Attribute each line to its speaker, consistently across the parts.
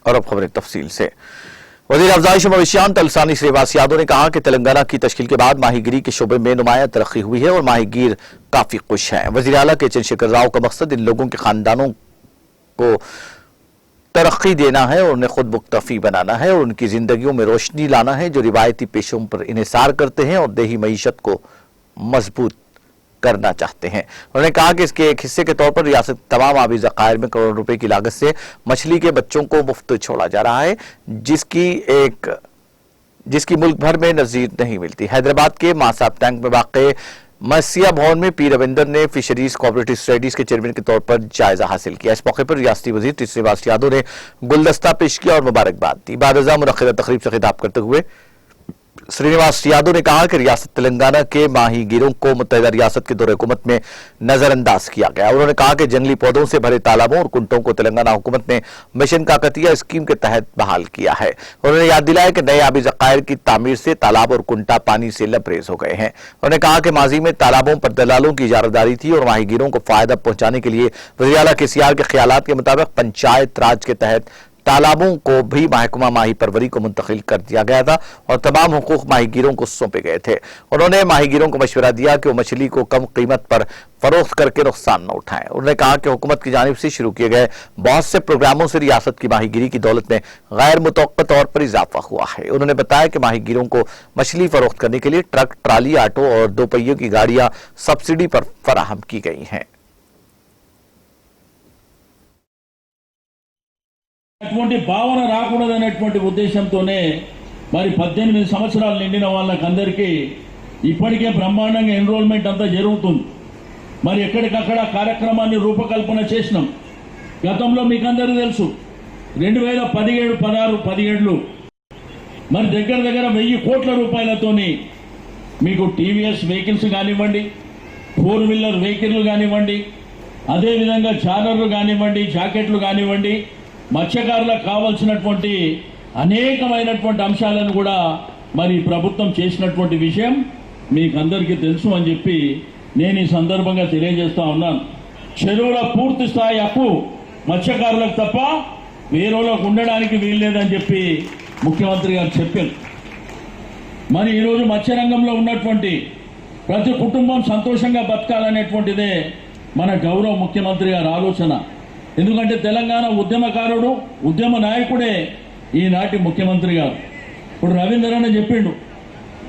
Speaker 1: और अब खबरें तफसील से। वज़ीर अफ़ज़ाइश मवेशियात तलसानी श्रीवास यादव ने कहा कि तेलंगाना की तश्कील के बाद माहीगिरी के शोबे में नुमाया तरक्की हुई है और माहीगीर काफी खुश हैं। वज़ीर आला के चंद्रशेखर राव का मकसद इन लोगों के खानदानों को तरक्की देना है और उन्हें खुद मुक्तफी बनाना है और उनकी जिंदगियों में रोशनी लाना है जो रिवायती पेशों पर इन्हिसार करते हैं और देही मईशत को मजबूत करना चाहते हैं। उन्होंने कहा कि इसके एक हिस्से के तौर पर रियासत तमाम आबी ज़खायर में करोड़ों रुपए की लागत से मछली के बच्चों को मुफ्त छोड़ा जा रहा है, जिसकी मुल्क भर में नज़ीर नहीं मिलती। हैदराबाद के मासाब टैंक में वाक़े मसिया भवन में पी रविंदर ने फिशरीज कोऑपरेटिव सोसाइटीज के चेयरमैन के तौर पर जायजा हासिल किया। इस मौके पर रियासती वज़ीर श्रीवास यादव ने गुलदस्ता पेश किया और मुबारकबाद दी। बाद मुनक़्क़िदा तक़रीब से खिताब करते हुए श्रीनिवास यादव ने कहा कि रियासत तेलंगाना के माहीगीरों को मुत्तहिदा रियासत के दौरे हुकूमत में नजरअंदाज किया गया। उन्होंने कहा कि जंगली पौधों से भरे तालाबों और कुंटों को तेलंगाना हुकूमत ने मिशन काकतिया स्कीम के तहत बहाल किया है। उन्होंने याद दिलाया कि नए आबी ज़खायर की तामीर से तालाब और कुंटा पानी से लबरेज हो गए हैं। उन्होंने कहा कि माजी में तालाबों पर दलालों की इजारतदारी थी और माहीगीरों को फायदा पहुंचाने के लिए वज़ीर आला केसीआर के ख्यालात के मुताबिक पंचायत राज के तहत तालाबों को भी महकमा माही परवरी को मुंतकिल कर दिया गया था और तमाम हुकूक माहीगीरों को सौंपे गए थे। उन्होंने माहीगीरों को मशवरा दिया कि वो मछली को कम कीमत पर फरोख्त करके नुकसान न उठाएं। उन्होंने कहा कि हुकूमत की जानिब से शुरू किए गए बहुत से प्रोग्रामों से रियासत की माहीगीरी की दौलत में गैर मुतवक्कित तौर पर इजाफा हुआ है। उन्होंने बताया कि माहीगीरों को मछली फरोख्त करने के लिए ट्रक, ट्राली, ऑटो और दो पहियों की गाड़ियां सब्सिडी पर फराहम की गई हैं।
Speaker 2: అటువంటి భావన రాకూడదనేటువంటి ఉద్దేశంతోనే మరి 18 సంవత్సరాలు నిండిన వాళ్ళకందరికీ ఇప్పటికే బ్రహ్మాండంగా ఎన్రోల్మెంట్ అంతా జరుగుతుంది. మరి ఎక్కడికక్కడ కార్యక్రమాన్ని రూపకల్పన చేసినాం. గతంలో మీకు అందరికీ తెలుసు 2017, 16, 17 మరి దగ్గర 1000 కోట్ల రూపాయలతోని మీకు టీవీఎస్ వెహికల్స్ కానివ్వండి, 4 వీలర్ వెహికల్లు కానివ్వండి, అదేవిధంగా చాలర్లు కానివ్వండి, జాకెట్లు కానివ్వండి, మత్స్యకారులకు కావాల్సినటువంటి అనేకమైనటువంటి అంశాలను కూడా మరి ప్రభుత్వం చేసినటువంటి విషయం మీకు అందరికీ తెలుసు అని చెప్పి నేను ఈ సందర్భంగా తెలియజేస్తా ఉన్నాను. చెరువుల పూర్తి స్థాయి హక్కు మత్స్యకారులకు తప్ప వేరేలకు ఉండడానికి వీల్లేదని చెప్పి ముఖ్యమంత్రి గారు చెప్పారు. మరి ఈరోజు మత్స్యరంగంలో ఉన్నటువంటి ప్రతి కుటుంబం సంతోషంగా బతకాలనేటువంటిదే మన గౌరవ ముఖ్యమంత్రి గారి ఆలోచన. ఎందుకంటే తెలంగాణ ఉద్యమకారుడు, ఉద్యమ నాయకుడే ఈనాటి ముఖ్యమంత్రి గారు. ఇప్పుడు రవీంద్రన్న చెప్పిండు,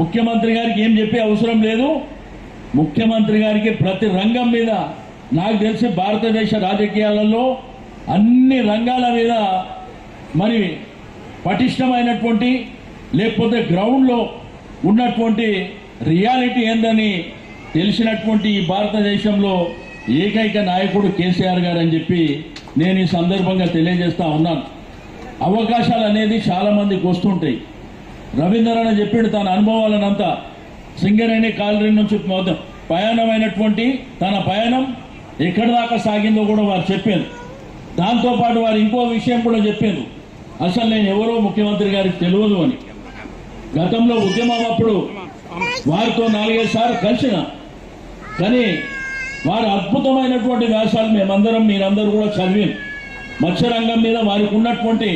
Speaker 2: ముఖ్యమంత్రి గారికి ఏం చెప్పే అవసరం లేదు. ముఖ్యమంత్రి గారికి ప్రతి రంగం మీద నాకు తెలిసి భారతదేశ రాజకీయాలలో అన్ని రంగాల మీద మరి పటిష్టమైనటువంటి లేకపోతే గ్రౌండ్లో ఉన్నటువంటి రియాలిటీ ఏందని తెలిసినటువంటి ఈ భారతదేశంలో ఏకైక నాయకుడు కేసీఆర్ గారు అని చెప్పి నేను ఈ సందర్భంగా తెలియజేస్తా ఉన్నాను. అవకాశాలు అనేది చాలా మందికి వస్తుంటాయి. రవీంద్రన్న చెప్పాడు తన అనుభవాలనంతా సింగరేణి కాలనీ నుంచి ప్రయాణమైనటువంటి తన ప్రయాణం ఎక్కడి దాకా సాగిందో కూడా వారు చెప్పారు. దాంతోపాటు వారు ఇంకో విషయం కూడా చెప్పారు, అసలు నేను ఎవరో ముఖ్యమంత్రి గారికి తెలియదు అని. గతంలో ఉద్యమం అప్పుడు వారితో 4-5 సార్లు కలిసిన, కానీ వారి అద్భుతమైనటువంటి వ్యాసాలు మేమందరం మీరందరూ కూడా చదివాం. మత్స్యరంగం మీద వారికి ఉన్నటువంటి